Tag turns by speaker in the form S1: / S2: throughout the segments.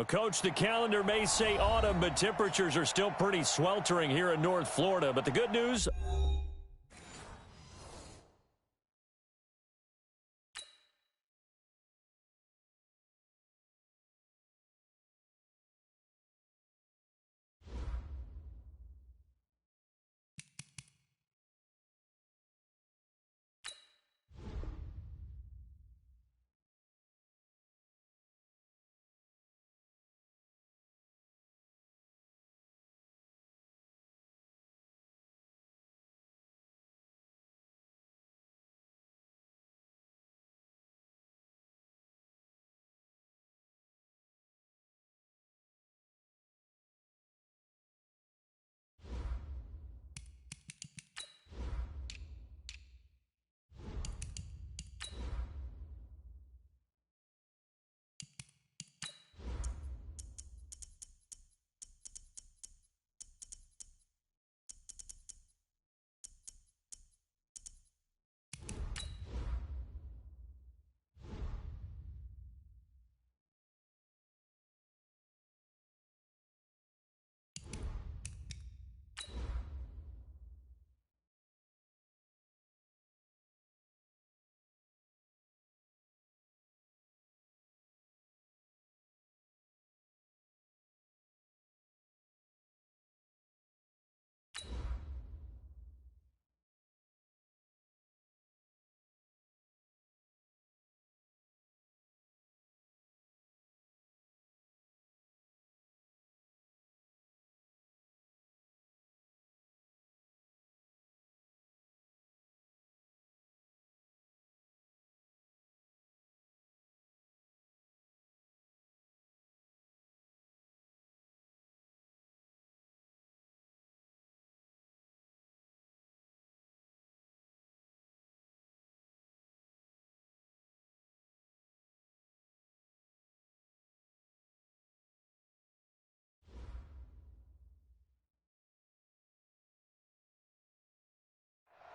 S1: Well, Coach, the calendar may say autumn, but temperatures are still pretty sweltering here in North Florida. But the good news...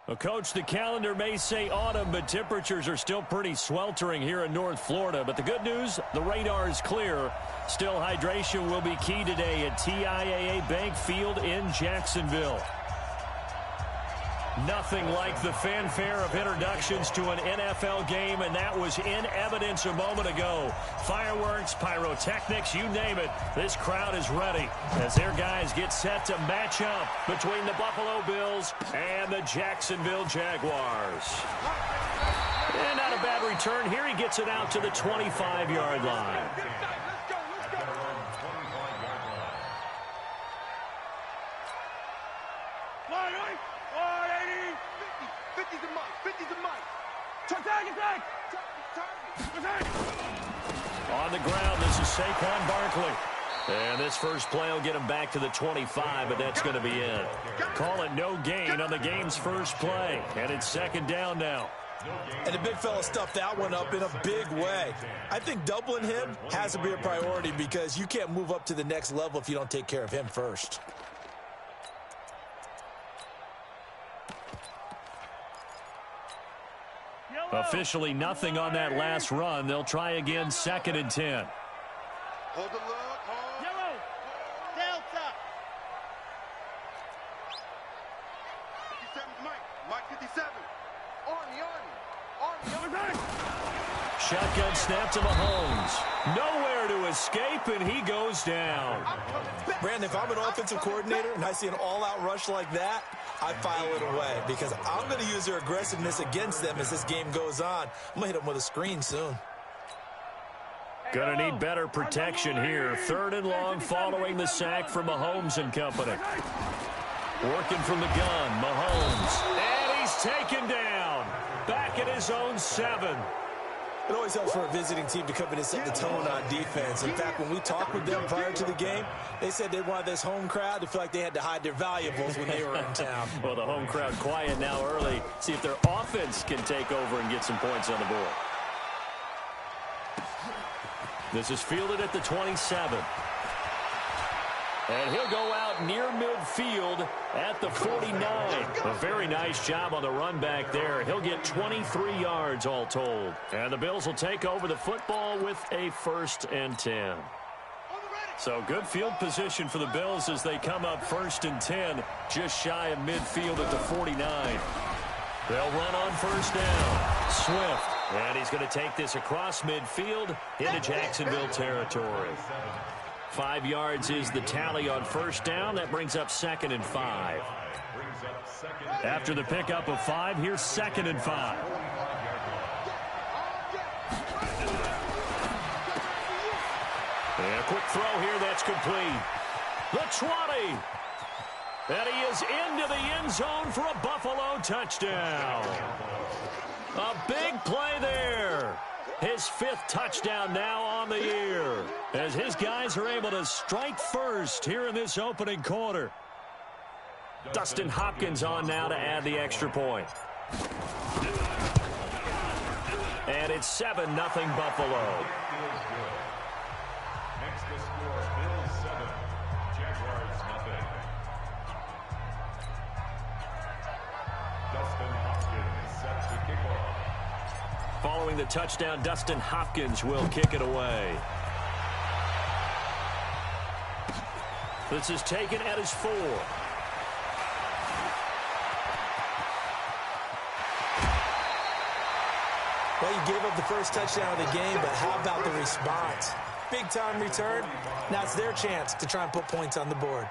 S1: Well, Coach, the calendar may say autumn, but temperatures are still pretty sweltering here in North Florida. But the good news, the radar is clear. Still, hydration will be key today at TIAA Bank Field in Jacksonville. Nothing like the fanfare of introductions to an NFL game, and that was in evidence a moment ago. Fireworks, pyrotechnics, you name it. This crowd is ready as their guys get set to match up between the Buffalo Bills and the Jacksonville Jaguars. And not a bad return here. He gets it out to the 25-yard line. On the ground, this is Saquon Barkley. And this first play will get him back to the 25, but that's going to be it. Call it no gain on the game's first play. And it's second down now.
S2: And the big fella stuffed that one up in a big way. I think doubling him has to be a priority because you can't move up to the next level if you don't take care of him first.
S1: Officially nothing on that last run. They'll try again, 2nd and 10.
S3: Hold the look. Hold.
S4: Yellow. Delta.
S3: 57, Mike 57. Army.
S1: Shotgun snap to Mahomes. Nowhere to escape, and he goes down.
S2: Brandon, if I'm an offensive coordinator and I see an all-out rush like that, I file it away because I'm going to use their aggressiveness against them as this game goes on. I'm going to hit them with a screen soon.
S1: Going to need better protection here. 3rd and long following the sack from Mahomes and company. Working from the gun, Mahomes. And he's taken down. Back at his own 7.
S2: It always helps for a visiting team to come in and set the tone on defense. In fact, when we talked with them prior to the game, they said they wanted this home crowd to feel like they had to hide their valuables when they were in town.
S1: Well, the home crowd quiet now early. See if their offense can take over and get some points on the board. This is fielded at the 27. And he'll go out near midfield at the 49. A very nice job on the run back there. He'll get 23 yards all told. And the Bills will take over the football with a 1st and 10. So good field position for the Bills as they come up 1st and 10, just shy of midfield at the 49. They'll run on 1st down. Swift. And he's going to take this across midfield into Jacksonville territory. 5 yards is the tally on 1st down. That brings up 2nd and 5. After the pickup of 5, here's 2nd and 5. And a quick throw here that's complete. The 20. And he is into the end zone for a Buffalo touchdown. A big play there. His 5th touchdown now on the year, as his guys are able to strike first here in this opening quarter. Dustin Hopkins on now to add the extra point. And it's 7-0 Buffalo.
S5: Next to score, Bills 7, Jaguars nothing. Dustin Hopkins set to kick off.
S1: Following the touchdown, Dustin Hopkins will kick it away. This is taken at his 4.
S2: Well, you gave up the first touchdown of the game, but how about the response? Big time return. Now it's their chance to try and put points on the board.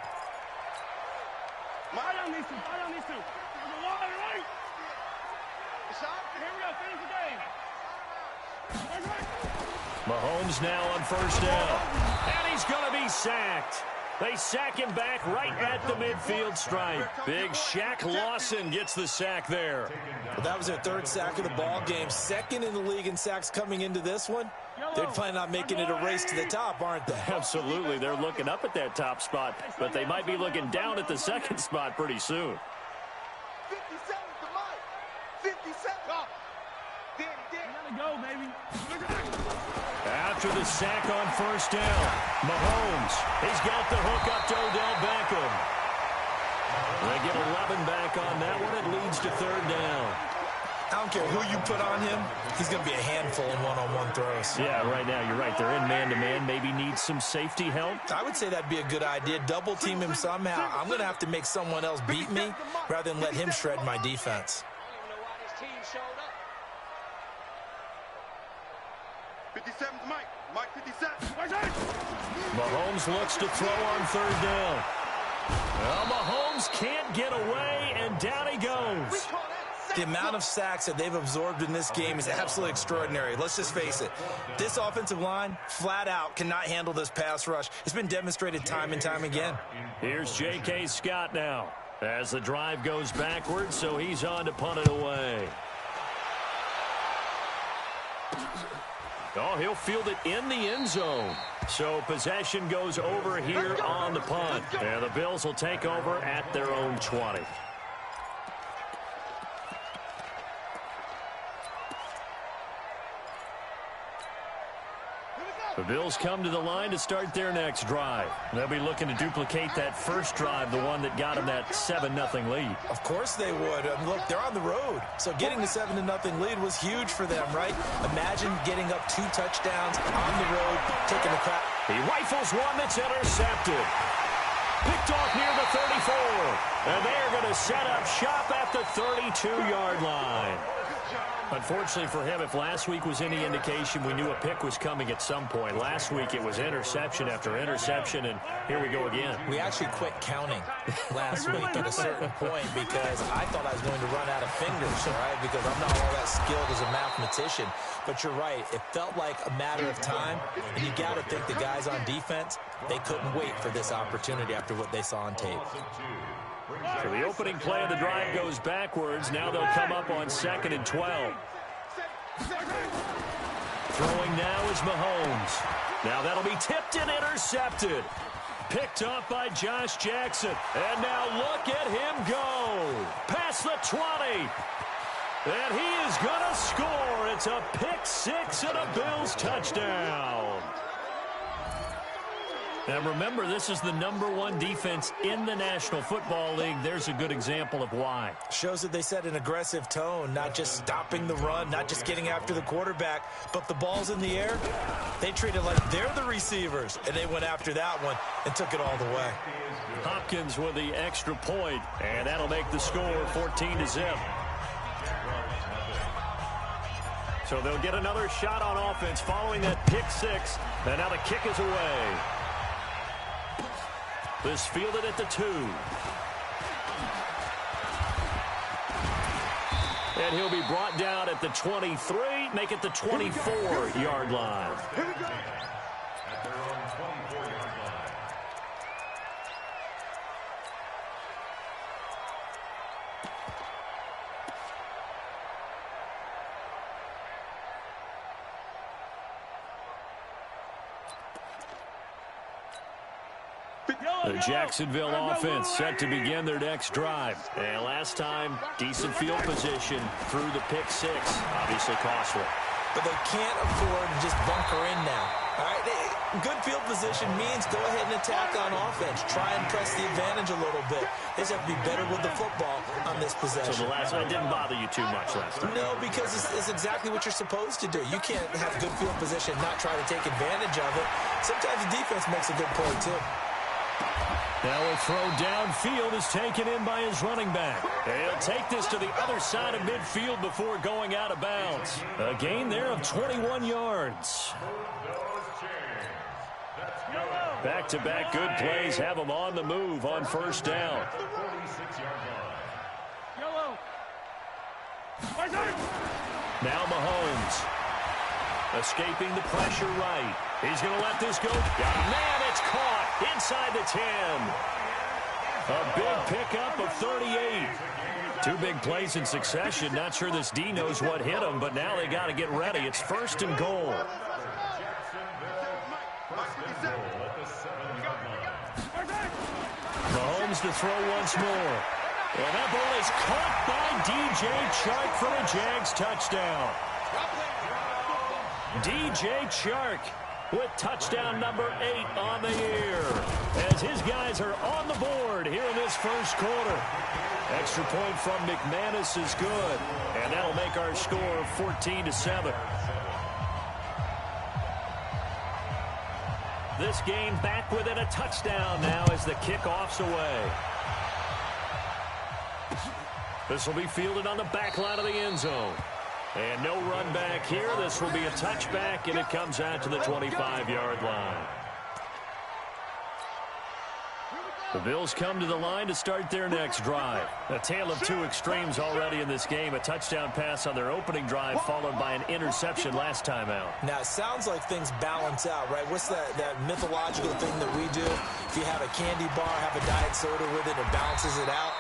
S1: Mahomes now on 1st down. And he's going to be sacked. They sack him back right at the midfield stripe. Big Shaq Lawson gets the sack there.
S2: Well, that was their 3rd sack of the ball game. 2nd in the league in sacks coming into this one. They're planning on making it a race to the top, aren't they?
S1: Absolutely. They're looking up at that top spot, but they might be looking down at the 2nd spot pretty soon.
S3: 57 to Mike. 57. Go, baby.
S1: After the sack on 1st down, Mahomes, he's got the hook up to Odell Beckham. They get 11 back on that one. It leads to 3rd down.
S2: I don't care who you put on him. He's going to be a handful in one-on-one throws.
S1: Yeah, right now, you're right. They're in man-to-man. Maybe needs some safety help.
S2: I would say that'd be a good idea. Double team him somehow. I'm going to have to make someone else beat me rather than let him shred my defense.
S3: 57 to Mike. Mike 57.
S1: Mahomes looks to throw on 3rd down. Well, Mahomes can't get away, and down he goes.
S2: The amount of sacks that they've absorbed in this game is absolutely extraordinary. Let's just face it. This offensive line, flat out, cannot handle this pass rush. It's been demonstrated time and time again.
S1: Here's J.K. Scott now as the drive goes backwards, so he's on to punt it away. Oh, he'll field it in the end zone. So possession goes over here on the punt. And the Bills will take over at their own 20. The Bills come to the line to start their next drive. They'll be looking to duplicate that first drive, the one that got them that 7-0 lead.
S2: Of course they would. Look, they're on the road. So getting the 7-0 lead was huge for them, right? Imagine getting up 2 touchdowns on the road, taking the crap.
S1: He rifles one that's intercepted. Picked off near the 34. And they're going to set up shop at the 32-yard line. Unfortunately for him, if last week was any indication, we knew a pick was coming at some point. Last week it was interception after interception, and here we go again.
S2: We actually quit counting last week at a certain point because I thought I was going to run out of fingers, all right, because I'm not all that skilled as a mathematician. But you're right. It felt like a matter of time, and you got to think the guys on defense, they couldn't wait for this opportunity after what they saw on tape.
S1: So the opening play of the drive goes backwards. Now they'll come up on 2nd and 12. Throwing now is Mahomes. Now that'll be tipped and intercepted. Picked up by Josh Jackson. And now look at him go. Past the 20. And he is going to score. It's a pick 6 and a Bills touchdown. And remember, this is the #1 defense in the National Football League. There's a good example of why.
S2: Shows that they set an aggressive tone, not just stopping the run, not just getting after the quarterback, but the ball's in the air. They treat it like they're the receivers, and they went after that one and took it all the way.
S1: Hopkins with the extra point, and that'll make the score 14-0. So they'll get another shot on offense following that pick six, and now the kick is away. This fielded at the 2. And he'll be brought down at the 23, make it the 24-yard line.
S5: At their own 24-yard line.
S1: The Jacksonville offense set to begin their next drive. And last time, decent field position through the pick six. Obviously costly.
S2: But they can't afford to just bunker in now. All right, good field position means go ahead and attack on offense. Try and press the advantage a little bit. They just have to be better with the football on this possession.
S1: So the last one didn't bother you too much last time?
S2: No, because it's exactly what you're supposed to do. You can't have good field position and not try to take advantage of it. Sometimes the defense makes a good play, too.
S1: Now a throw downfield is taken in by his running back. He'll take this to the other side of midfield before going out of bounds. A gain there of 21 yards. Back-to-back good plays have him on the move on first down. Now Mahomes. Escaping the pressure right. He's going to let this go. Man, it's caught inside the 10. A big pickup of 38. 2 big plays in succession. Not sure this D knows what hit him, but now they got to get ready. It's first and goal. Mahomes to throw once more. And that ball is caught by DJ Chark for a Jags touchdown. DJ Chark with touchdown number 8 on the year, as his guys are on the board here in this first quarter. Extra point from McManus is good, and that'll make our score 14-7. This game back within a touchdown now as the kickoff's away. This will be fielded on the back line of the end zone. And no run back here. This will be a touchback, and it comes out to the 25-yard line. The Bills come to the line to start their next drive. A tale of 2 extremes already in this game. A touchdown pass on their opening drive, followed by an interception last time out.
S2: Now, it sounds like things balance out, right? What's that mythological thing that we do? If you have a candy bar, have a diet soda with it, it balances it out.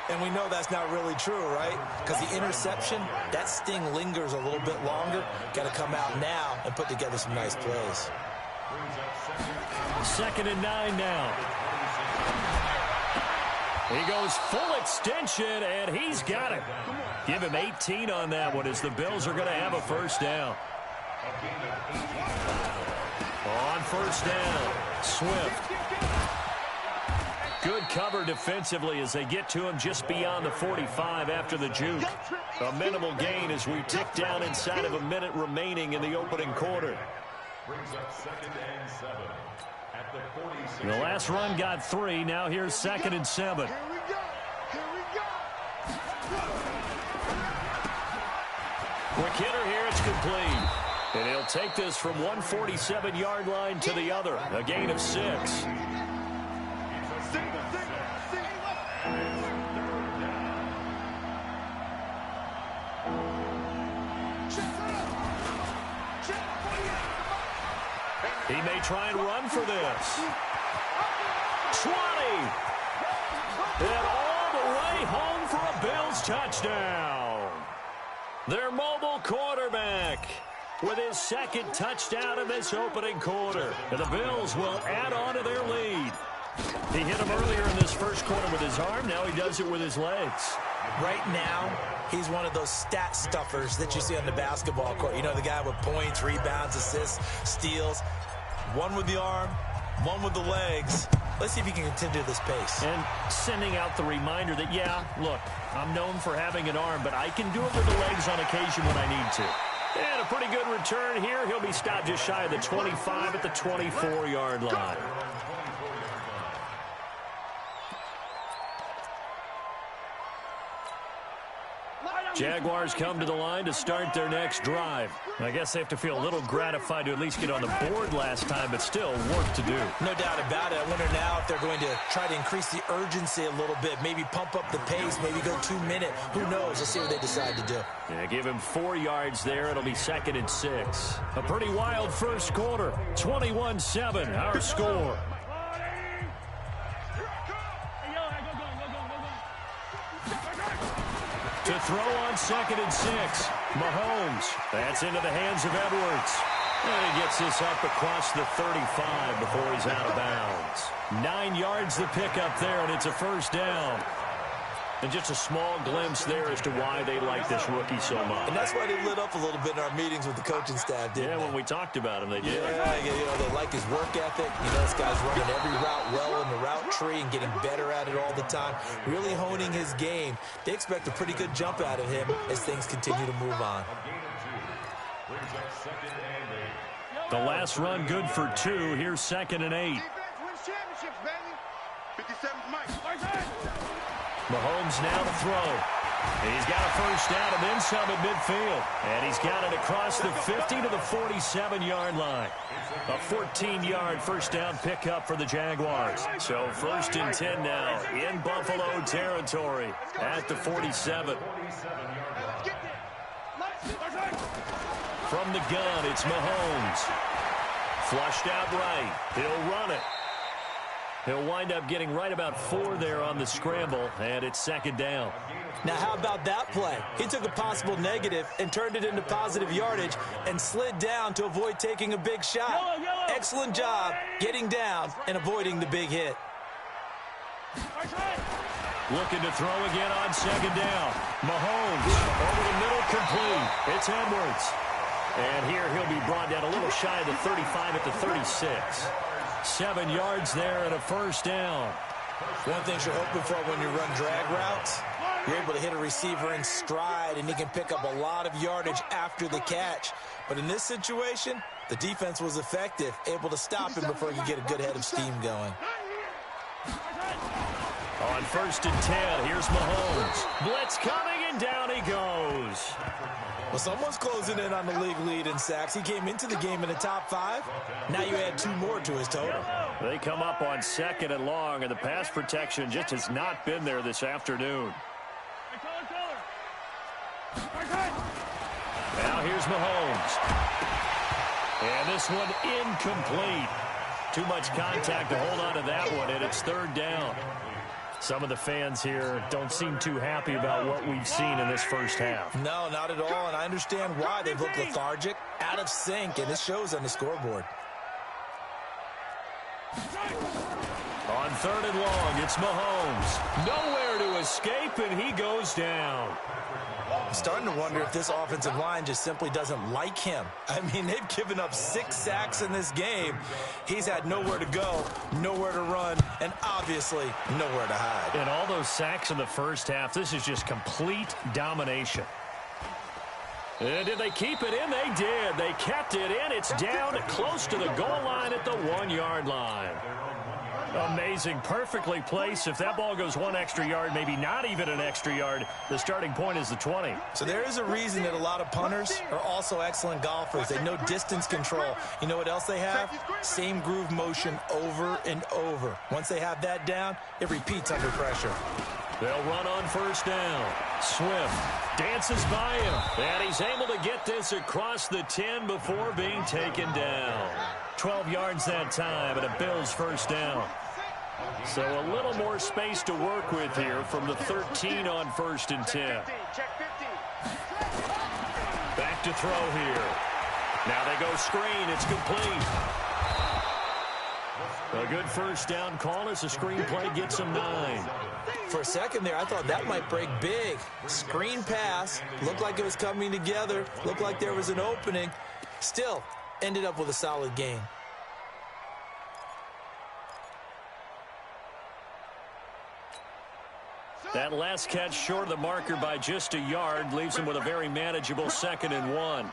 S2: And we know that's not really true, right? Because the interception, that sting lingers a little bit longer. Got to come out now and put together some nice plays.
S1: 2nd and 9 now. He goes full extension, and he's got it. Give him 18 on that one as the Bills are going to have a first down. On first down, Swift. Good cover defensively as they get to him just beyond the 45 after the juke. A minimal gain as we tick down inside of a minute remaining in the opening quarter.
S5: Brings up 2nd and 7 at the 46.
S1: The last run got 3. Now here's 2nd and 7.
S3: Here we go. Here we go.
S1: Quick hitter here. It's complete. And he'll take this from 147-yard line to the other. A gain of 6. He may try and run for this. 20. And all the way home for a Bills touchdown. Their mobile quarterback with his 2nd touchdown in this opening quarter. And the Bills will add on to their lead. He hit him earlier in this first quarter with his arm. Now he does it with his legs.
S2: Right now, he's one of those stat stuffers that you see on the basketball court. You know, the guy with points, rebounds, assists, steals. One with the arm, one with the legs. Let's see if he can continue this pace.
S1: And sending out the reminder that, yeah, look, I'm known for having an arm, but I can do it with the legs on occasion when I need to. And a pretty good return here. He'll be stopped just shy of the 25 at the 24-yard line. Jaguars come to the line to start their next drive. I guess they have to feel a little gratified to at least get on the board last time, but still work to do.
S2: No doubt about it. I wonder now if they're going to try to increase the urgency a little bit, maybe pump up the pace, maybe go 2 minute. Who knows? Let's see what they decide to do.
S1: Yeah, give him 4 yards there. It'll be 2nd and 6. A pretty wild first quarter. 21-7, our score. To throw on 2nd and 6. Mahomes. That's into the hands of Edwards. And he gets this up across the 35 before he's out of bounds. 9 yards the pickup there, and it's a first down. And just a small glimpse there as to why they like this rookie so much.
S2: And that's why they lit up a little bit in our meetings with the coaching staff, didn't they?
S1: When we talked about him, they did.
S2: Yeah, they like his work ethic. This guy's running every route well in the route tree and getting better at it all the time, really honing his game. They expect a pretty good jump out of him as things continue to move on.
S1: The last run good for 2. Here's 2nd and 8. Mahomes now to throw. He's got a first down and then some at midfield. And he's got it across the 50 to the 47-yard line. A 14-yard first down pickup for the Jaguars. So 1st and 10 now in Buffalo territory at the 47. From the gun, it's Mahomes. Flushed out right. He'll run it. He'll wind up getting right about 4 there on the scramble, and it's 2nd down.
S2: Now, how about that play? He took a possible negative and turned it into positive yardage and slid down to avoid taking a big shot. Excellent job getting down and avoiding the big hit.
S1: Looking to throw again on 2nd down. Mahomes over the middle, complete. It's Edwards. And here he'll be brought down a little shy of the 35 at the 36. 7 yards there and a first down.
S2: One thing you're hoping for when you run drag routes, you're able to hit a receiver in stride, and he can pick up a lot of yardage after the catch. But in this situation, the defense was effective, able to stop him before he could get a good head of steam going.
S1: On 1st and 10, here's Mahomes. Blitz coming, and down he goes.
S2: Well, someone's closing in on the league lead in sacks. He came into the game in the top 5. Now you add 2 more to his total.
S1: They come up on 2nd and long, and the pass protection just has not been there this afternoon. Now here's Mahomes. And this one incomplete. Too much contact to hold on to that one, and it's 3rd down. Some of the fans here don't seem too happy about what we've seen in this first half.
S2: No, not at all, and I understand why. They've looked lethargic, out of sync, and it shows on the scoreboard.
S1: On 3rd and long, it's Mahomes. Nowhere to escape, and he goes down.
S2: I'm starting to wonder if this offensive line just simply doesn't like him. I mean, they've given up 6 sacks in this game. He's had nowhere to go, nowhere to run, and obviously nowhere to hide.
S1: And all those sacks in the first half, this is just complete domination. And did they keep it in? They did. They kept it in. It's down close to the goal line at the 1-yard line. Amazing. Perfectly placed. If that ball goes 1 extra yard, maybe not even an extra yard, the starting point is the 20.
S2: So there is a reason that a lot of punters are also excellent golfers. They know distance control. You know what else they have? Same groove motion over and over. Once they have that down, it repeats under pressure.
S1: They'll run on 1st down. Swift dances by him, and he's able to get this across the 10 before being taken down. 12 yards that time, and a Bills 1st down. So a little more space to work with here from the 13 on 1st and 10. Back to throw here. Now they go screen. It's complete. A good first down call as the screen play gets him 9.
S2: For a second there, I thought that might break big. Screen pass. Looked like it was coming together. Looked like there was an opening. Still, ended up with a solid gain.
S1: That last catch short of the marker by just a yard leaves him with a very manageable 2nd and 1.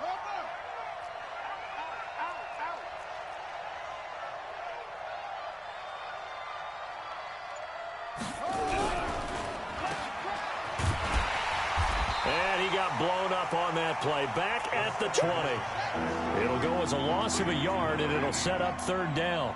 S1: And he got blown up on that play. Back at the 20. It'll go as a loss of a yard, and it'll set up 3rd down.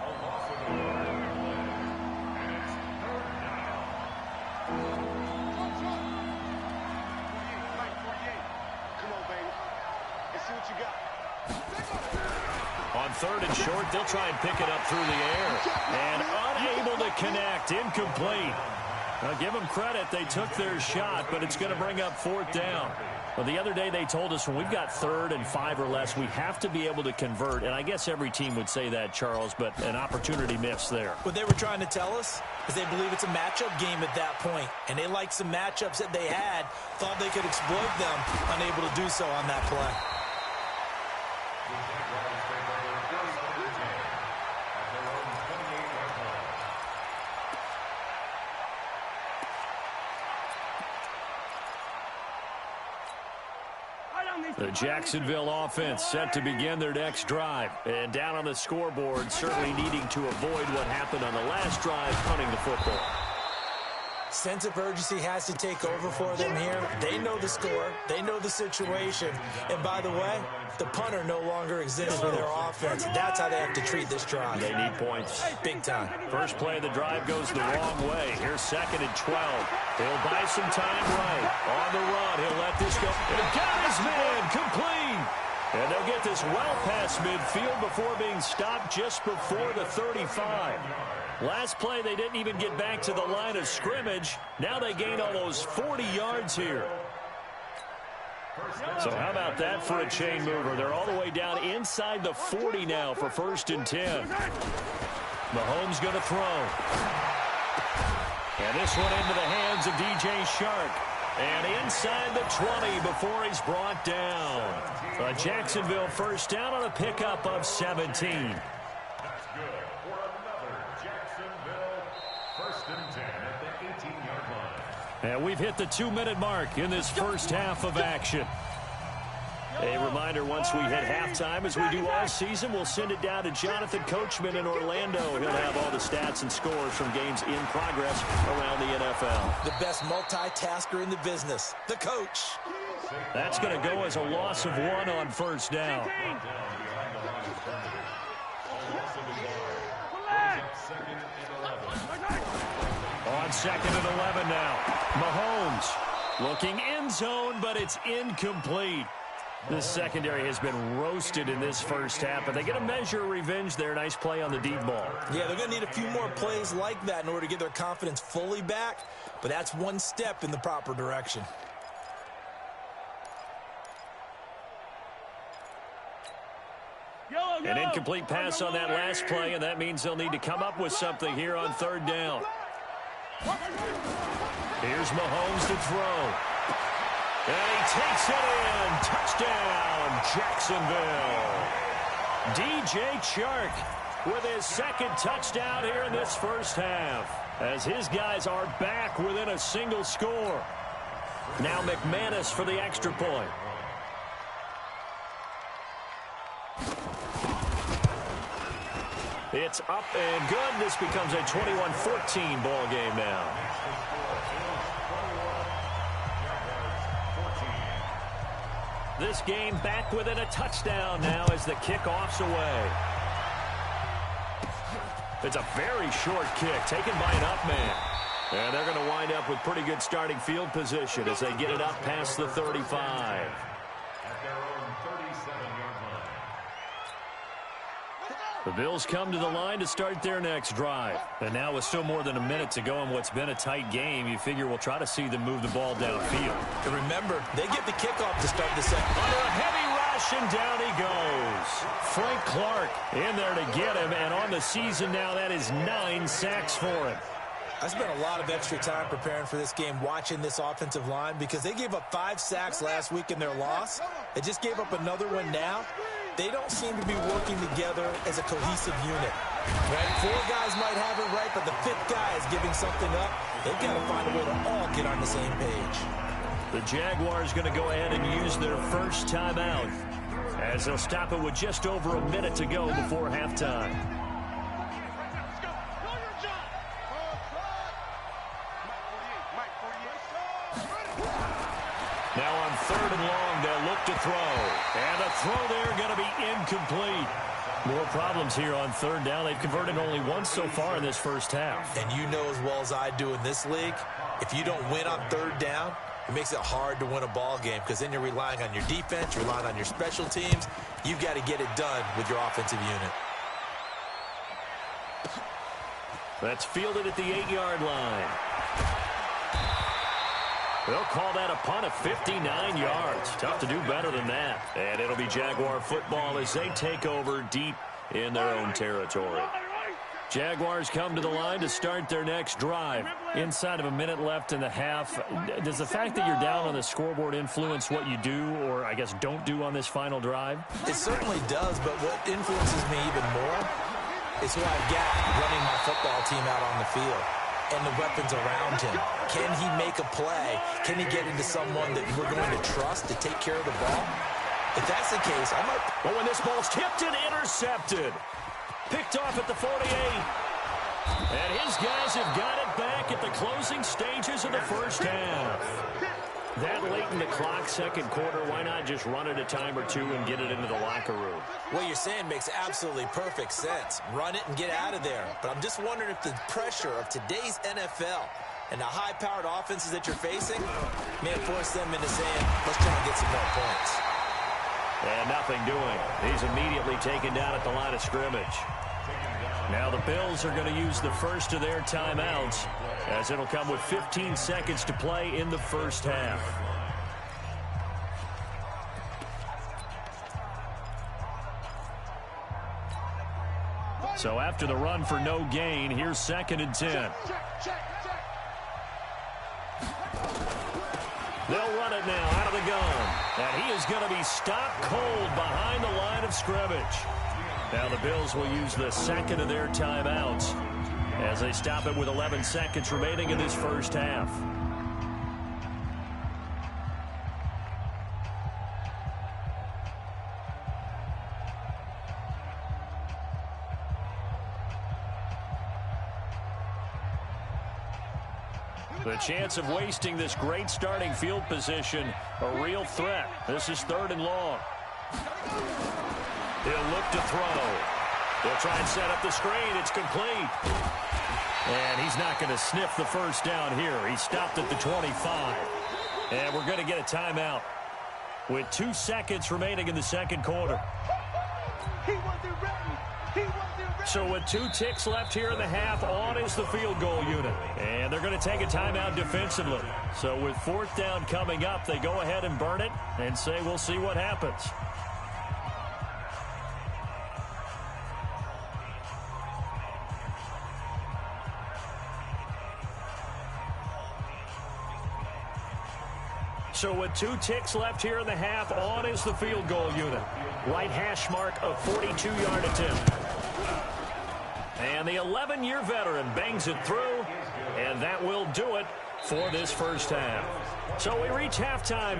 S1: On 3rd and short, they'll try and pick it up through the air. And unable to connect. Incomplete. Now, give them credit. They took their shot, but it's going to bring up 4th down. Well, the other day they told us when we've got 3rd and 5 or less, we have to be able to convert. And I guess every team would say that, Charles, but an opportunity missed there.
S2: What they were trying to tell us is they believe it's a matchup game at that point. And they liked some matchups that they had, thought they could exploit them, unable to do so on that play. The Jacksonville offense set to begin their next drive. And down on the scoreboard, certainly needing to avoid what happened on the last drive, punting the football. Sense of urgency has to take over for them here. They know the score. They know the situation. And by the way, the punter no longer exists for their offense. That's how they have to treat this drive. They need points. Big time.
S1: First play of the drive goes the wrong way. Here's 2nd and 12. He'll buy some time right. On the run, he'll let this go. And got his man complete. And they'll get this well past midfield before being stopped just before the 35. Last play, they didn't even get back to the line of scrimmage. Now they gain almost 40 yards here. So how about that for a chain mover? They're all the way down inside the 40 now for 1st and 10. Mahomes going to throw. And this one into the hands of DJ Chark. And inside the 20 before he's brought down. A Jacksonville 1st down on a pickup of 17. And we've hit the 2-minute mark in this first half of action. A reminder, once we hit halftime, as we do all season, we'll send it down to Jonathan Coachman in Orlando. He'll have all the stats and scores from games in progress around the NFL.
S2: The best multitasker in the business, the coach.
S1: That's going to go as a loss of 1 on 1st down. On 2nd and 11 now. Mahomes looking end zone, but it's incomplete. This secondary has been roasted in this first half, but they get a measure of revenge there. Nice play on the deep ball.
S2: Yeah, they're going to need a few more plays like that in order to get their confidence fully back, but that's one step in the proper direction.
S1: An incomplete pass on that last play, and that means they'll need to come up with something here on 3rd down. Here's Mahomes to throw. And he takes it in. Touchdown, Jacksonville. DJ Chark with his 2nd touchdown here in this first half, as his guys are back within a single score. Now McManus for the extra point. It's up and good. This becomes a 21-14 ball game now. This game back within a touchdown now as the kickoff's away. It's a very short kick taken by an up man. And they're going to wind up with pretty good starting field position as they get it up past the 35. The Bills come to the line to start their next drive. And now with still more than a minute to go in what's been a tight game, you figure we'll try to see them move the ball downfield.
S2: And remember, they get the kickoff to start the second.
S1: Under a heavy rush, and down he goes. Frank Clark in there to get him, and on the season now, that is 9 sacks for him.
S2: I spent a lot of extra time preparing for this game, watching this offensive line, because they gave up 5 sacks last week in their loss. They just gave up another one now. They don't seem to be working together as a cohesive unit. Right? 4 guys might have it right, but the 5th guy is giving something up. They've got to find a way to all get on the same page.
S1: The Jaguars going to go ahead and use their first timeout as they'll stop it with just over a minute to go before halftime. Now on 3rd and long, they'll look to throw. And the throw there going to be incomplete. More problems here on 3rd down. They've converted only once so far in this first half.
S2: And you know as well as I do in this league, if you don't win on 3rd down, it makes it hard to win a ball game because then you're relying on your defense, you're relying on your special teams. You've got to get it done with your offensive unit.
S1: That's fielded at the 8-yard line. They'll call that a punt of 59 yards. Tough to do better than that. And it'll be Jaguar football as they take over deep in their own territory. Jaguars come to the line to start their next drive. Inside of a minute left in the half, does the fact that you're down on the scoreboard influence what you do or, I guess, don't do on this final drive?
S2: It certainly does, but what influences me even more is who I've got running my football team out on the field and the weapons around him. Can he make a play? Can he get into someone that we're going to trust to take care of the ball? If that's the case, I might...
S1: But when this ball's tipped and intercepted. Picked off at the 48. And his guys have got it back at the closing stages of the first half. That late in the clock, second quarter, why not just run it a time or two and get it into the locker room?
S2: What you're saying makes absolutely perfect sense. Run it and get out of there. But I'm just wondering if the pressure of today's NFL and the high-powered offenses that you're facing may force them into saying, let's try and get some more points.
S1: And nothing doing. He's immediately taken down at the line of scrimmage. Now the Bills are going to use the first of their timeouts as it'll come with 15 seconds to play in the first half. So after the run for no gain, here's 2nd and 10. They'll run it now out of the gun. And he is going to be stopped cold behind the line of scrimmage. Now the Bills will use the second of their timeouts as they stop it with 11 seconds remaining in this first half. The chance of wasting this great starting field position, a real threat. This is 3rd and long. He'll look to throw. They'll try and set up the screen. It's complete. And he's not going to sniff the first down here. He stopped at the 25. And we're going to get a timeout with 2 seconds remaining in the second quarter.
S3: He wasn't ready. He wasn't ready.
S1: So with 2 ticks left here in the half, on is the field goal unit. And they're going to take a timeout defensively. So with 4th down coming up, they go ahead and burn it and say we'll see what happens. So with 2 ticks left here in the half, on is the field goal unit. Right hash mark, a 42-yard attempt. And the 11-year veteran bangs it through, and that will do it for this first half. So we reach halftime.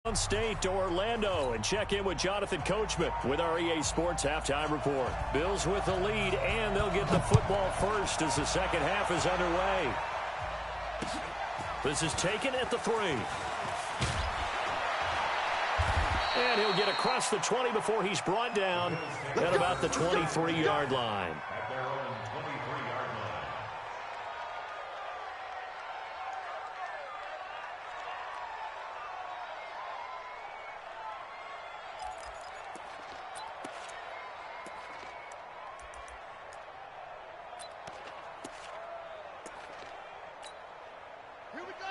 S1: On state to Orlando and check in with Jonathan Coachman with our EA Sports Halftime Report. Bills with the lead, and they'll get the football first as the second half is underway. This is taken at the 3. And he'll get across the 20 before he's brought down at about the 23-yard line.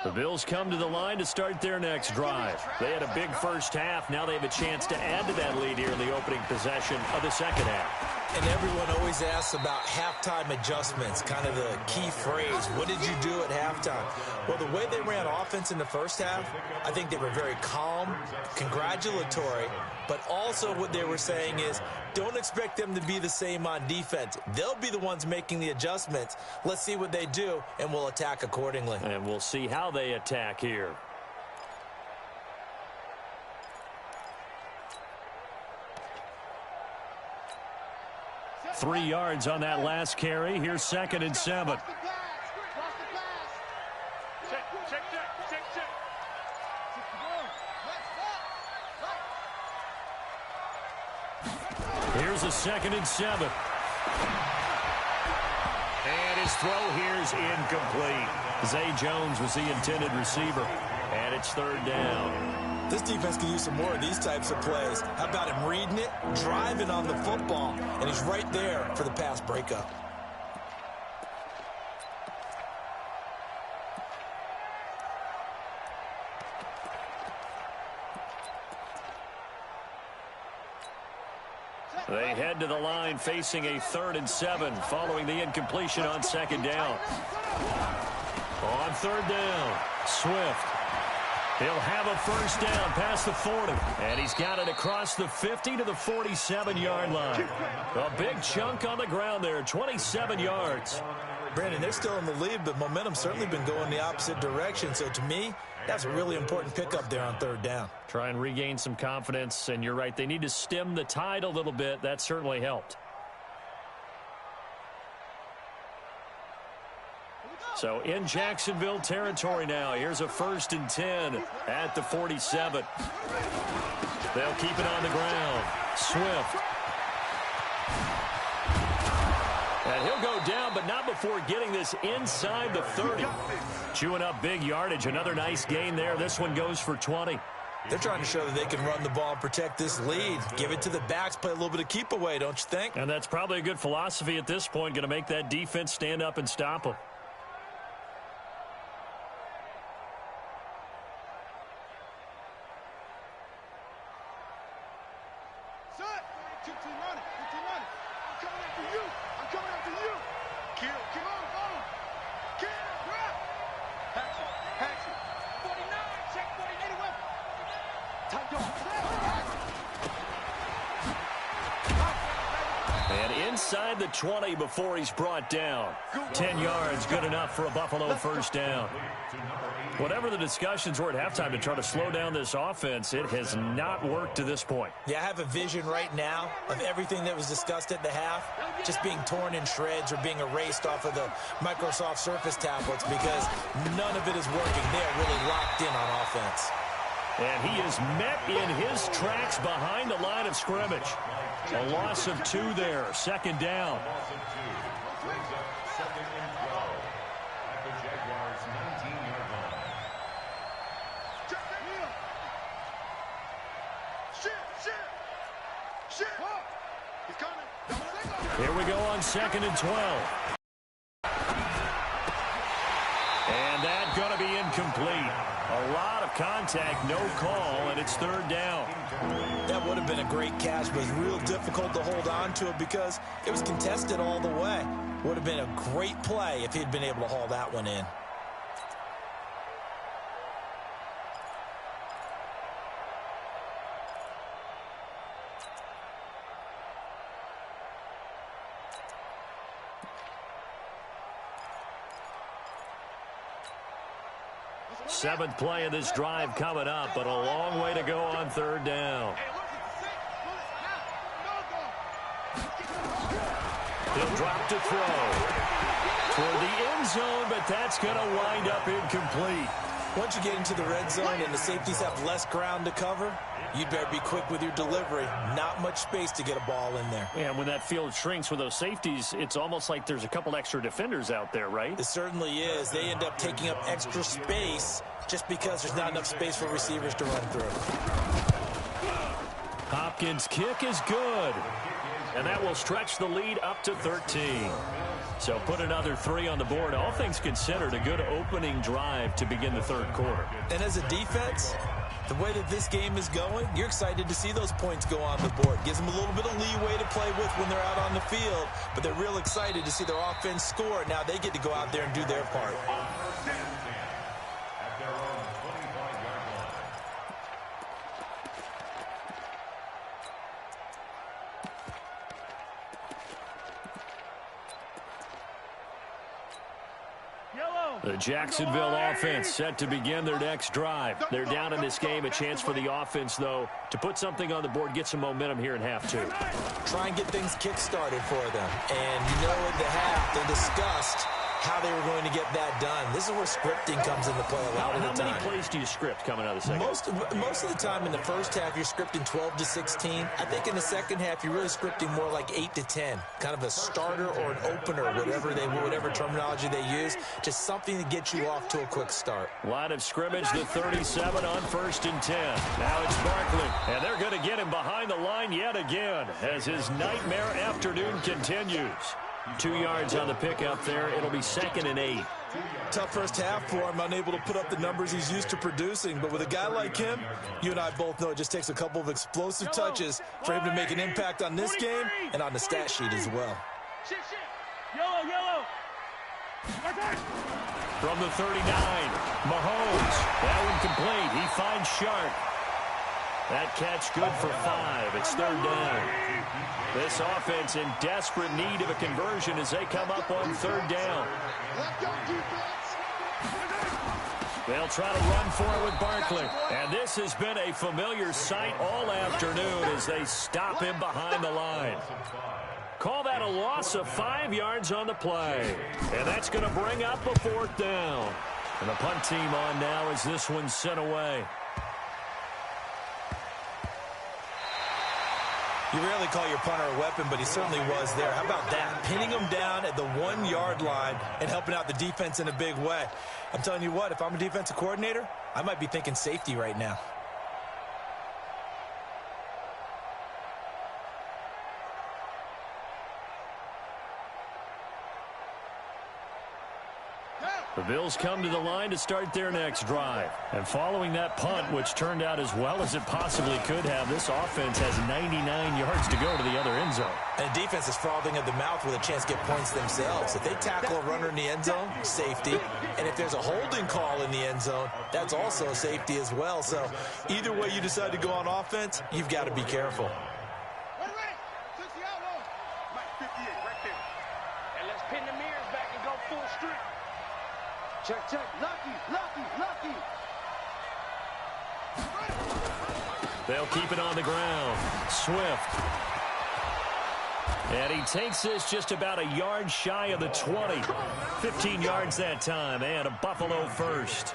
S1: The Bills come to the line to start their next drive. They had a big first half. Now they have a chance to add to that lead here in the opening possession of the second half.
S2: And everyone always asks about halftime adjustments, kind of the key phrase. What did you do at halftime? Well, the way they ran offense in the first half, I think they were very calm, congratulatory, but also what they were saying is don't expect them to be the same on defense. They'll be the ones making the adjustments. Let's see what they do, and we'll attack accordingly.
S1: And we'll see how they attack here. 3 yards on that last carry. Here's 2nd and 7. Here's a 2nd and 7. And his throw here's incomplete. Zay Jones was the intended receiver. And it's 3rd down.
S2: This defense can use some more of these types of plays. How about him reading it, driving on the football, and he's right there for the pass breakup.
S1: They head to the line facing a 3rd and 7 following the incompletion on 2nd down. On 3rd down, Swift. He'll have a 1st down past the 40. And he's got it across the 50 to the 47-yard line. A big chunk on the ground there, 27 yards.
S2: Brandon, they're still in the lead, but momentum's certainly been going the opposite direction. So to me, that's a really important pickup there on 3rd down.
S1: Try and regain some confidence, and you're right, they need to stem the tide a little bit. That certainly helped. So in Jacksonville territory now. Here's a 1st and 10 at the 47. They'll keep it on the ground. Swift. And he'll go down, but not before getting this inside the 30. Chewing up big yardage. Another nice gain there. This one goes for 20.
S2: They're trying to show that they can run the ball and protect this lead. Give it to the backs, play a little bit of keep away, don't you think?
S1: And that's probably a good philosophy at this point. Going to make that defense stand up and stop them. And inside the 20 before he's brought down. 10 yards, good enough for a Buffalo 1st down. Whatever the discussions were at halftime to try to slow down this offense, it has not worked to this point.
S2: Yeah, I have a vision right now of everything that was discussed at the half just being torn in shreds or being erased off of the Microsoft Surface tablets because none of it is working. They are really locked in on offense.
S1: And he is met in his tracks behind the line of scrimmage. A loss of 2 there, 2nd down. Here we go on 2nd and 12. And that's going to be incomplete. A lot of contact, no call, and it's 3rd down.
S2: That would have been a great catch, but it's real difficult to hold on to it because it was contested all the way. Would have been a great play if he'd been able to haul that one in.
S1: Seventh play of this drive coming up, but a long way to go on 3rd down. He'll drop to throw toward the end zone, but that's going to wind up incomplete.
S2: Once you get into the red zone and the safeties have less ground to cover, you better be quick with your delivery. Not much space to get a ball in there.
S1: And when that field shrinks with those safeties, it's almost like there's a couple extra defenders out there, right?
S2: It certainly is. They end up taking up extra space just because there's not enough space for receivers to run through.
S1: Hopkins' kick is good. And that will stretch the lead up to 13. So put another 3 on the board. All things considered, a good opening drive to begin the third quarter.
S2: And as a defense, the way that this game is going, you're excited to see those points go on the board. Gives them a little bit of leeway to play with when they're out on the field, but they're real excited to see their offense score. Now they get to go out there and do their part.
S1: The Jacksonville offense set to begin their next drive. They're down in this game. A chance for the offense, though, to put something on the board, get some momentum here in half 2.
S2: Try and get things kick-started for them. And you know in the half, they discussed how they were going to get that done. This is where scripting comes into play a lot of the time.
S1: How many plays do you script coming out of the second?
S2: Most of the time in the first half, you're scripting 12 to 16. I think in the second half, you're really scripting more like 8 to 10. Kind of a starter or an opener, whatever terminology they use. Just something to get you off to a quick start.
S1: Line of scrimmage, the 37 on 1st and 10. Now it's Barkley, and they're going to get him behind the line yet again as his nightmare afternoon continues. 2 yards on the pickup there. It'll be 2nd and 8.
S2: Tough first half for him, unable to put up the numbers he's used to producing. But with a guy like him, you and I both know it just takes a couple of explosive touches for him to make an impact on this game and on the stat sheet as well.
S3: Yellow.
S1: From the 39, Mahomes. That one complete. He finds Sharp. That catch good for 5. It's 3rd down. This offense in desperate need of a conversion as they come up on 3rd down. They'll try to run for it with Barkley. And this has been a familiar sight all afternoon as they stop him behind the line. Call that a loss of 5 yards on the play. And that's going to bring up a 4th down. And the punt team on now as this one's sent away.
S2: You rarely call your punter a weapon, but he certainly was there. How about that? Pinning him down at the 1-yard line and helping out the defense in a big way. I'm telling you what, if I'm a defensive coordinator, I might be thinking safety right now.
S1: The Bills come to the line to start their next drive. And following that punt, which turned out as well as it possibly could have, this offense has 99 yards to go to the other end zone.
S2: And the defense is frothing at the mouth with a chance to get points themselves. If they tackle a runner in the end zone, safety. And if there's a holding call in the end zone, that's also safety as well. So either way you decide to go on offense, you've got to be careful.
S3: And let's pin the mirrors back and go full strip. Check. Lucky.
S1: They'll keep it on the ground. Swift. And he takes this just about a yard shy of the 20. 15 yards that time, and a Buffalo first.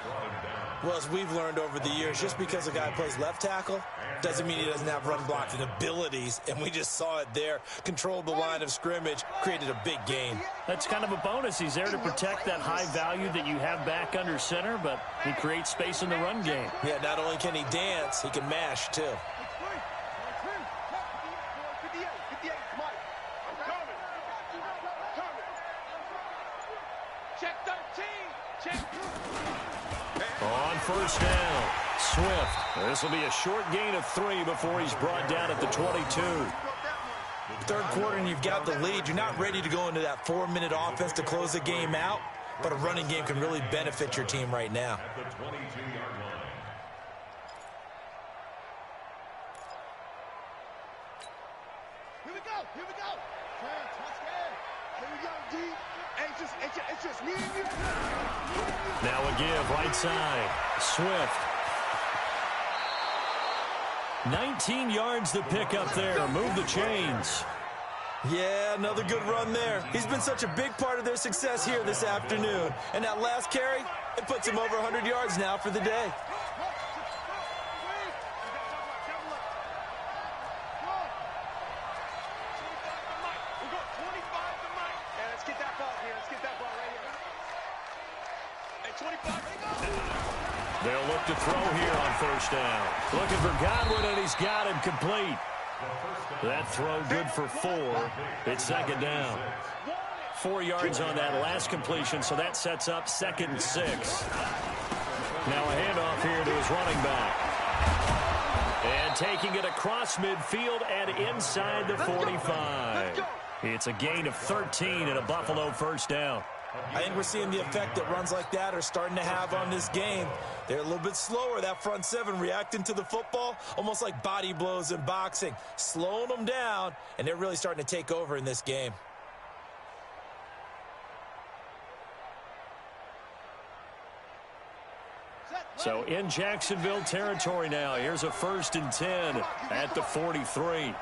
S2: Well, as we've learned over the years, just because a guy plays left tackle doesn't mean he doesn't have run blocking abilities, and we just saw it there. Controlled the line of scrimmage, created a big gain.
S1: That's kind of a bonus. He's there to protect that high value that you have back under center, but he creates space in the run game.
S2: Yeah, not only can he dance, he can mash, too.
S3: Check 13. Check.
S1: On 1st down, Swift. This will be a short gain of 3 before he's brought down at the 22.
S2: Third quarter and you've got the lead. You're not ready to go into that 4-minute offense to close the game out, but a running game can really benefit your team right now.
S3: Here we go. Here we go, D. It's just me and you.
S1: Now a give, right side. Swift. 19 yards to pick up there. Move the chains.
S2: Yeah, another good run there. He's been such a big part of their success here this afternoon. And that last carry, it puts him over 100 yards now for the day.
S1: They'll look to throw here on 1st down. Looking for Godwin, and he's got him complete. That throw good for 4. It's second down. 4 yards on that last completion, so that sets up 2nd and 6. Now a handoff here to his running back. And taking it across midfield and inside the 45. It's a gain of 13 and a Buffalo first down.
S2: I think we're seeing the effect that runs like that are starting to have on this game. They're a little bit slower, that front seven, reacting to the football, almost like body blows in boxing, slowing them down, and they're really starting to take over in this game.
S1: So in Jacksonville territory now. Here's a 1st and 10 at the 43.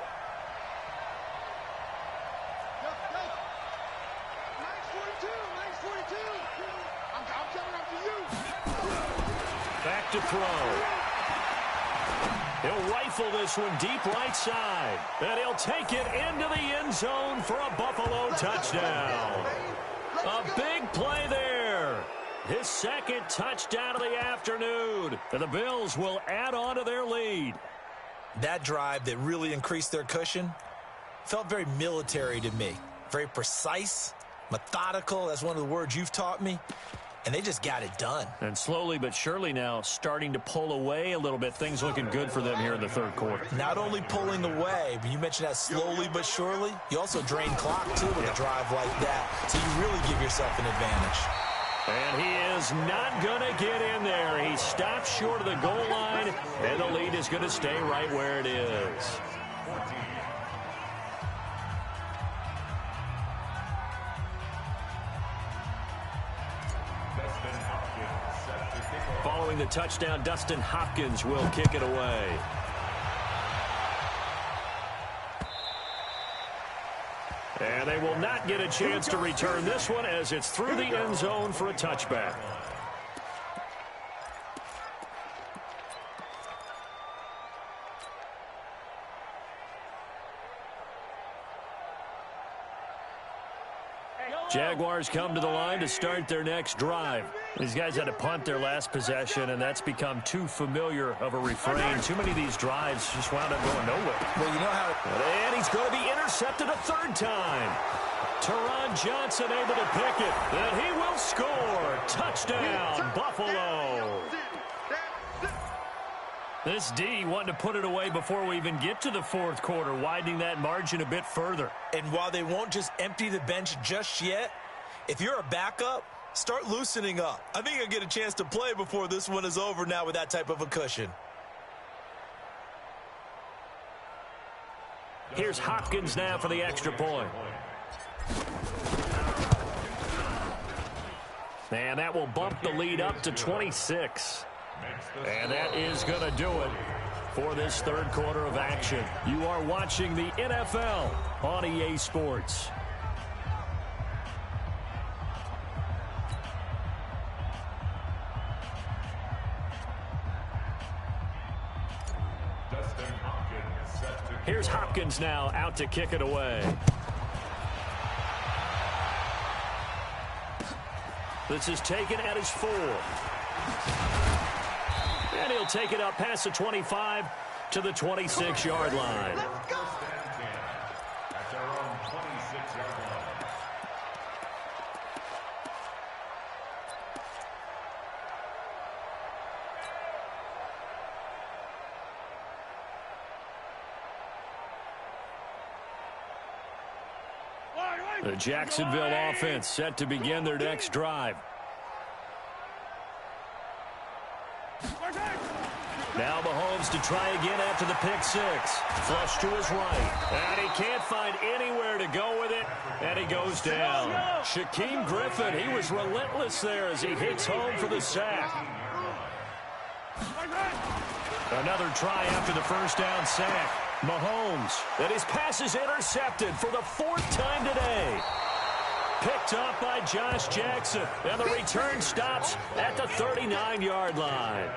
S1: Back to throw. He'll rifle this one deep right side. And he'll take it into the end zone for a Buffalo touchdown. A big play there. His 2nd touchdown of the afternoon. And the Bills will add on to their lead.
S2: That drive that really increased their cushion felt very military to me. Very precise, methodical. That's one of the words you've taught me. And they just got it done.
S1: And slowly but surely now starting to pull away a little bit. Things looking good for them here in the 3rd quarter.
S2: Not only pulling away, but you mentioned that slowly but surely. You also drain clock, too, with a drive like that. So you really give yourself an advantage.
S1: And he is not going to get in there. He stops short of the goal line, and the lead is going to stay right where it is. Following the touchdown, Dustin Hopkins will kick it away. And they will not get a chance to return this one as it's through the end zone for a touchback. Jaguars come to the line to start their next drive. These guys had to punt their last possession, and that's become too familiar of a refrain. Too many of these drives just wound up going nowhere.
S2: Well, you know how...
S1: And he's going to be intercepted a 3rd time. Teron Johnson able to pick it, and he will score. Touchdown, Buffalo. This D wanting to put it away before we even get to the 4th quarter, widening that margin a bit further.
S2: And while they won't just empty the bench just yet, if you're a backup, start loosening up. I think you'll get a chance to play before this one is over now with that type of a cushion.
S1: Here's Hopkins now for the extra point. And that will bump the lead up to 26. And that is going to do it for this 3rd quarter of action. You are watching the NFL on EA Sports. Here's Hopkins now out to kick it away. This is taken at his 4. And he'll take it up past the 25 to the 26-yard line.
S5: At their own 26-yard line.
S1: The Jacksonville offense set to begin their next drive. Now Mahomes to try again after the pick 6. Flush to his right. And he can't find anywhere to go with it. And he goes down. Shaquem Griffin, he was relentless there as he hits home for the sack. Another try after the first down sack. Mahomes, and his pass is intercepted for the 4th time today. Picked up by Josh Jackson, and the return stops at the 39-yard line.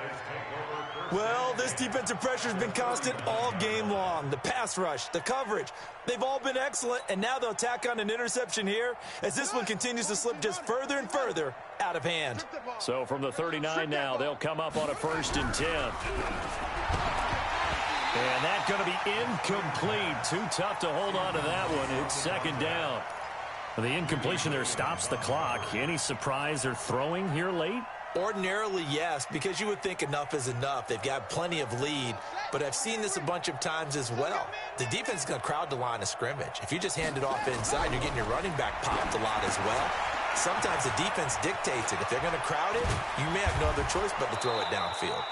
S2: Well, this defensive pressure has been constant all game long. The pass rush, the coverage, they've all been excellent, and now they'll tack on an interception here as this one continues to slip just further and further out of hand.
S1: So from the 39 now, they'll come up on a 1st and 10. And that's going to be incomplete. Too tough to hold on to that one. It's second down. The incompletion there stops the clock. Any surprise they're throwing here late?
S2: Ordinarily, yes, because you would think enough is enough. They've got plenty of lead, but I've seen this a bunch of times as well. The defense is going to crowd the line of scrimmage. If you just hand it off inside, you're getting your running back popped a lot as well. Sometimes the defense dictates it. If they're going to crowd it, you may have no other choice but to throw it downfield.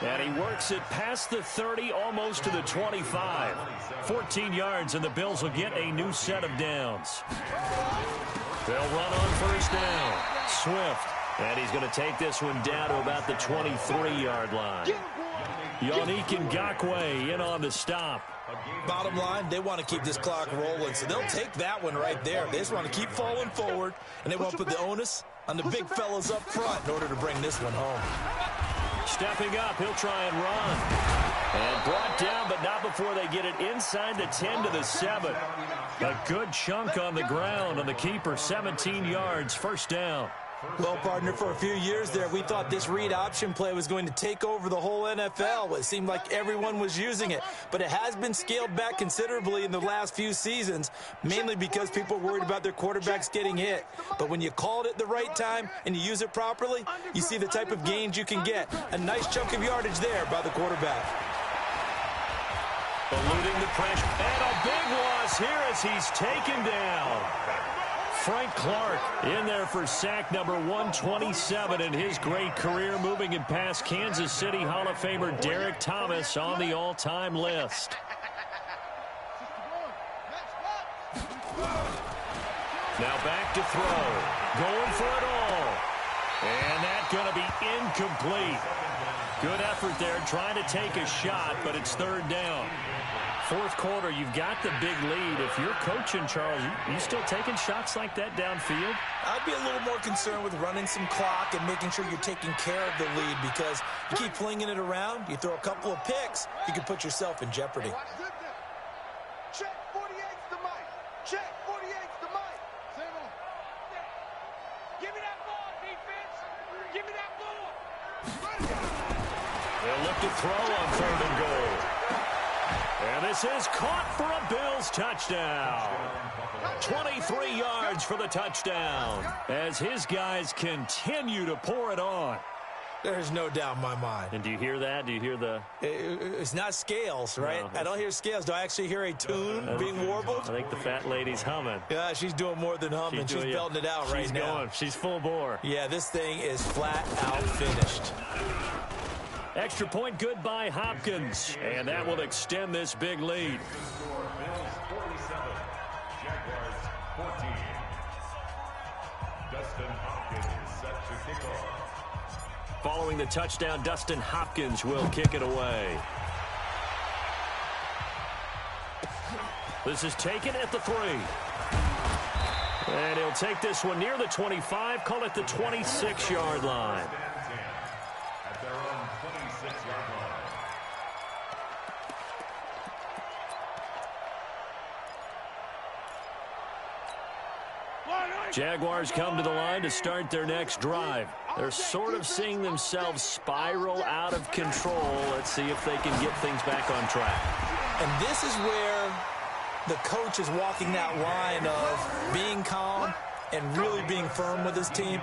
S1: And he works it past the 30, almost to the 25. 14 yards, and the Bills will get a new set of downs. They'll run on first down. Swift. And he's going to take this one down to about the 23-yard line. Yannick Ngakoue in on the stop.
S2: Bottom line, they want to keep this clock rolling, so they'll take that one right there. They just want to keep falling forward, and they want to put the onus on the big fellas up front in order to bring this one home.
S1: Stepping up, he'll try and run. And brought down, but not before they get it inside the 10 to the 7. A good chunk on the ground on the keeper, 17 yards, first down.
S2: Well, partner, for a few years there, we thought this read option play was going to take over the whole NFL. It seemed like everyone was using it, but it has been scaled back considerably in the last few seasons, mainly because people are worried about their quarterbacks getting hit. But when you call it at the right time and you use it properly, you see the type of gains you can get. A nice chunk of yardage there by the quarterback.
S1: Eluding the pressure, and a big loss here as he's taken down. Frank Clark in there for sack number 127 in his great career, moving it past Kansas City Hall of Famer Derek Thomas on the all-time list. Now back to throw. Going for it all. And that's going to be incomplete. Good effort there trying to take a shot, but it's third down. Fourth quarter, you've got the big lead. If you're coaching, Charles, you still taking shots like that downfield?
S2: I'd be a little more concerned with running some clock and making sure you're taking care of the lead, because you keep flinging it around, you throw a couple of picks, you can put yourself in jeopardy.
S3: Check 48's the mic. Check 48's the mic.
S4: Give me that ball, defense. Give me that ball.
S1: They'll look to throw on third and goal. And this is caught for a Bills touchdown. 23 yards for the touchdown as his guys continue to pour it on.
S2: There's no doubt in my mind.
S1: And do you hear that? Do you hear the...
S2: It's not scales, right?
S1: No.
S2: I don't hear scales. Do I actually hear a tune being warbled?
S1: I think the fat lady's humming.
S2: Yeah, she's doing more than humming. She's belting it out right now.
S1: Going. She's full bore.
S2: Yeah, this thing is flat out finished.
S1: Extra point good by Hopkins. And that will extend this big lead.
S5: Bills 47, Jaguars 14. Dustin Hopkins set to kick off.
S1: Following the touchdown, Dustin Hopkins will kick it away. This is taken at the 3. And he'll take this one near the 25, call it the 26-yard line.
S5: At their own 26-yard line.
S1: Jaguars come to the line to start their next drive. They're sort of seeing themselves spiral out of control. Let's see if they can get things back on track.
S2: And this is where the coach is walking that line of being calm and really being firm with his team.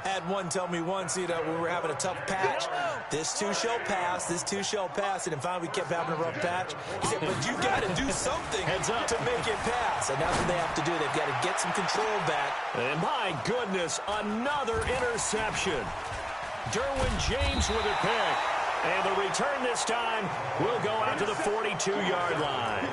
S2: I had one tell me once, we were having a tough patch. This too shall pass, this too shall pass. And then finally we kept having a rough patch. He said, but you got to do something to make it pass. And that's what they have to do. They've got to get some control back.
S1: And my goodness, another interception. Derwin James with a pick. And the return this time will go out to the 42-yard line.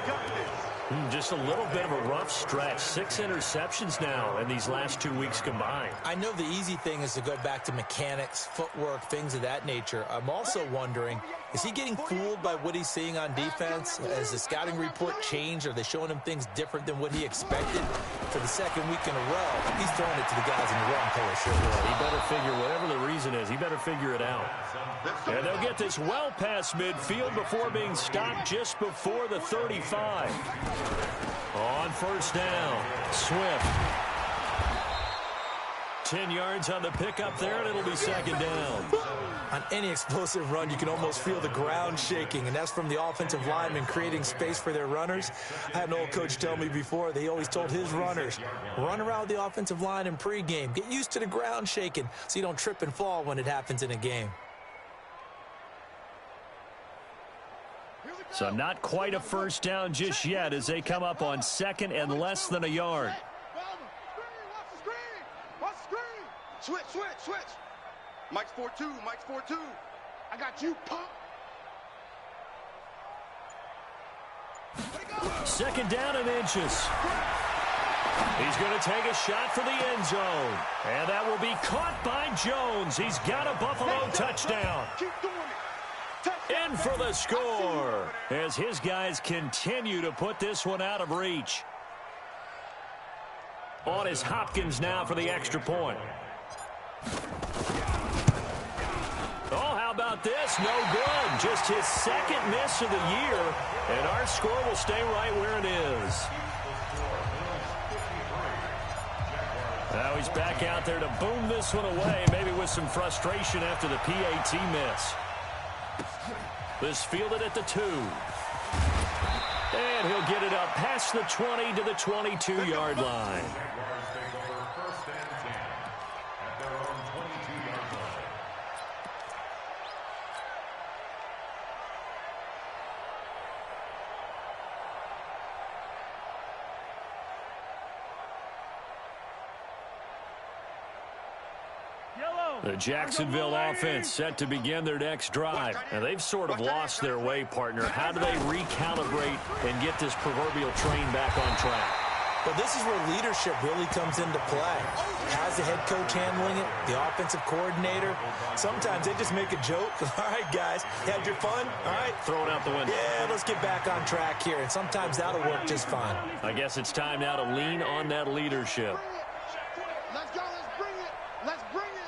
S1: Just a little bit of a rough stretch. 6 interceptions now in these last 2 weeks combined.
S2: I know the easy thing is to go back to mechanics, footwork, things of that nature. I'm also wondering, is he getting fooled by what he's seeing on defense? Has the scouting report changed? Are they showing him things different than what he expected? For the second week in a row, he's throwing it to the guys in the wrong color shirt.
S1: He better figure, whatever the reason is, he better figure it out. And they'll get this well past midfield before being stopped just before the 35. On first down, Swift. 10 yards on the pickup there, and it'll be second down.
S2: On any explosive run, you can almost feel the ground shaking, and that's from the offensive linemen creating space for their runners. I had an old coach tell me before, they always told his runners, run around the offensive line in pregame. Get used to the ground shaking so you don't trip and fall when it happens in a game.
S1: So not quite a first down just yet as they come up on second and less than a yard.
S3: Switch. Mike's 4-2. I got you, punk.
S1: Second down and inches. He's going to take a shot for the end zone. And that will be caught by Jones. He's got a Buffalo touchdown.
S3: Keep doing it.
S1: In for the score as his guys continue to put this one out of reach. On is Hopkins now for the extra point. Oh, how about this? No good. Just his second miss of the year. And our score will stay right where it is. Now he's back out there to boom this one away, maybe with some frustration after the PAT miss. This fielded at the 2. And he'll get it up past the 20 to the 22-yard line. The Jacksonville offense set to begin their next drive. And they've sort of lost their way, partner. How do they recalibrate and get this proverbial train back on track?
S2: Well, this is where leadership really comes into play. How's the head coach handling it? The offensive coordinator? Sometimes they just make a joke. All right, guys, had your fun? All right.
S1: Throw it out the window.
S2: Yeah, let's get back on track here. And sometimes that'll work just fine.
S1: I guess it's time now to lean on that leadership.
S3: Let's go. Let's bring it.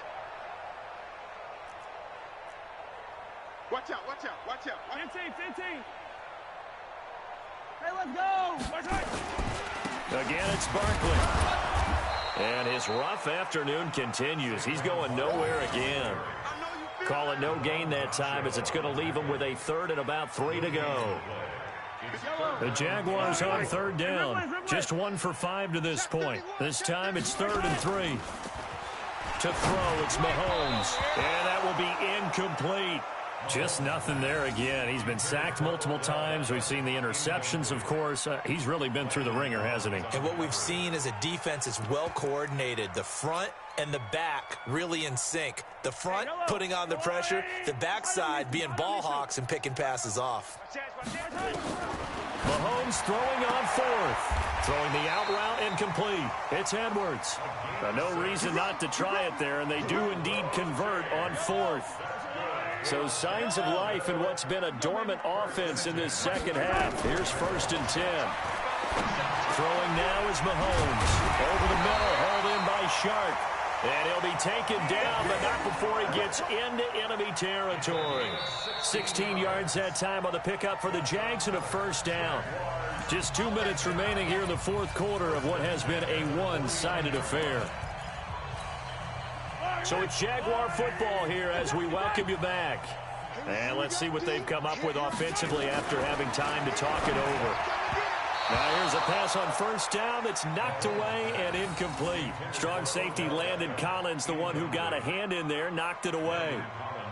S3: Watch out.
S4: 15. Hey, let's go.
S1: Again, it's Barkley. And his rough afternoon continues. He's going nowhere again. Call it no gain that time as it's going to leave him with a third and about 3 to go. The Jaguars on third down. Just 1 for 5 to this point. This time it's 3rd and 3. To throw, it's Mahomes. And that will be incomplete. Just nothing there again. He's been sacked multiple times. We've seen the interceptions, of course. He's really been through the ringer, hasn't he?
S2: And what we've seen is a defense that's well coordinated. The front and the back really in sync. The front putting on the pressure. The backside being ball hawks and picking passes off.
S1: Mahomes throwing on 4th. Throwing the out route incomplete. It's Edwards. No reason not to try it there, and they do indeed convert on 4th. So signs of life in what's been a dormant offense in this second half. Here's 1st and 10. Throwing now is Mahomes. Over the middle, hauled in by Sharp. And he'll be taken down, but not before he gets into enemy territory. 16 yards that time on the pickup for the Jags and a first down. Just 2 minutes remaining here in the 4th quarter of what has been a one-sided affair. So it's Jaguar football here as we welcome you back. And let's see what they've come up with offensively after having time to talk it over. Now here's a pass on first down that's knocked away and incomplete. Strong safety Landon Collins, the one who got a hand in there, knocked it away.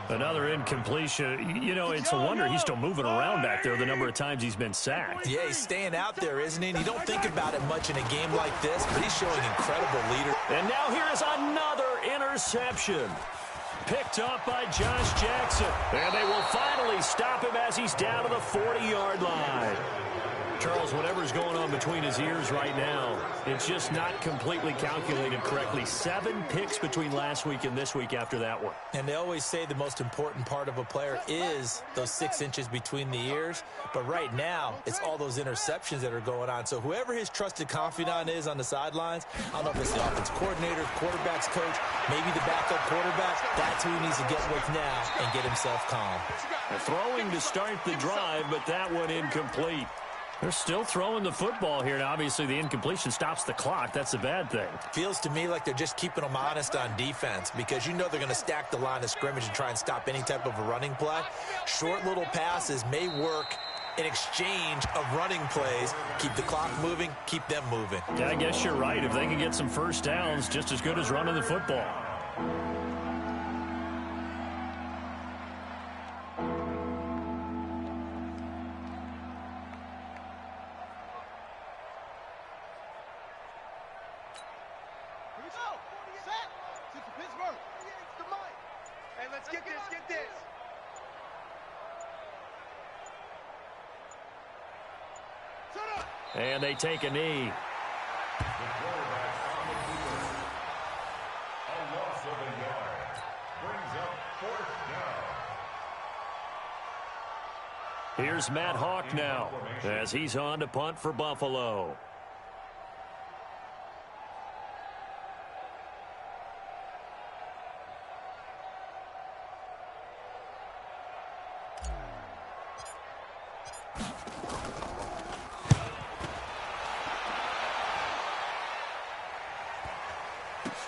S1: Another incompletion. You know, it's a wonder he's still moving around back there the number of times he's been sacked.
S2: Yeah, he's staying out there, isn't he? And you don't think about it much in a game like this, but he's showing incredible leadership.
S1: And now here is another interception. Picked up by Josh Jackson. And they will finally stop him as he's down to the 40-yard line. Charles, whatever's going on between his ears right now, it's just not completely calculated correctly. 7 picks between last week and this week after that one.
S2: And they always say the most important part of a player is those 6 inches between the ears. But right now, it's all those interceptions that are going on. So whoever his trusted confidant is on the sidelines, I don't know if it's the offense coordinator, quarterback's coach, maybe the backup quarterback, that's who he needs to get with now and get himself calm.
S1: Throwing to start the drive, but that one incomplete. They're still throwing the football here. Now, obviously, the incompletion stops the clock. That's a bad thing.
S2: Feels to me like they're just keeping them honest on defense because you know they're going to stack the line of scrimmage and try and stop any type of a running play. Short little passes may work in exchange of running plays. Keep the clock moving, keep them moving.
S1: Yeah, I guess you're right. If they can get some first downs, just as good as running the football. And they take a knee.
S5: A loss of a yard. Brings up 4th down.
S1: Here's Matt Hawk now as he's on to punt for Buffalo.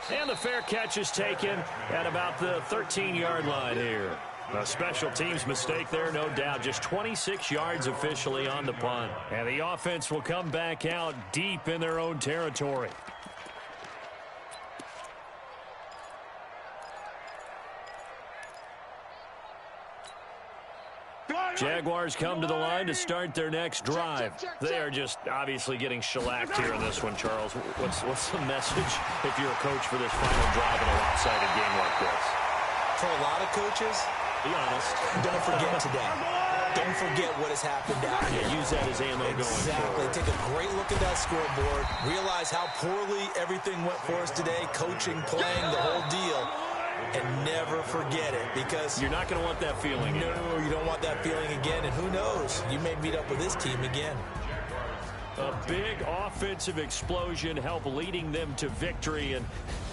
S1: And the fair catch is taken at about the 13-yard line here. A special teams mistake there, no doubt. Just 26 yards officially on the punt. And the offense will come back out deep in their own territory. Jaguars come to the line to start their next drive. They are just obviously getting shellacked here in this one, Charles. What's the message if you're a coach for this final drive in a lopsided game like this?
S2: For a lot of coaches,
S1: be honest.
S2: Don't forget today. Don't forget what has happened out here.
S1: Use that as ammo going forward.
S2: Exactly. Take a great look at that scoreboard. Realize how poorly everything went for us today. Coaching, playing, the whole deal. And never forget it, because
S1: you're not going to want that feeling again.
S2: No, you don't want that feeling again. And who knows? You may meet up with this team again.
S1: A big offensive explosion helped leading them to victory. And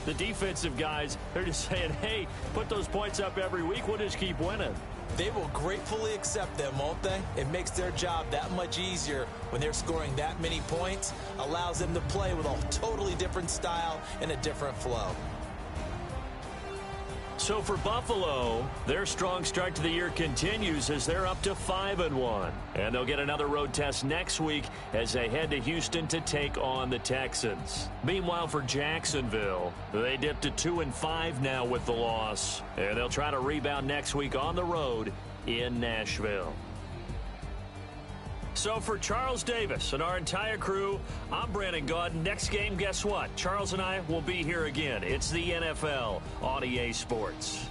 S1: the defensive guys, they're just saying, hey, put those points up every week. We'll just keep winning.
S2: They will gratefully accept them, won't they? It makes their job that much easier when they're scoring that many points. Allows them to play with a totally different style and a different flow.
S1: So for Buffalo, their strong start to the year continues as they're up to 5-1. And they'll get another road test next week as they head to Houston to take on the Texans. Meanwhile, for Jacksonville, they dipped to 2-5 now with the loss. And they'll try to rebound next week on the road in Nashville. So for Charles Davis and our entire crew, I'm Brandon Gaudin. Next game, guess what? Charles and I will be here again. It's the NFL on EA Sports.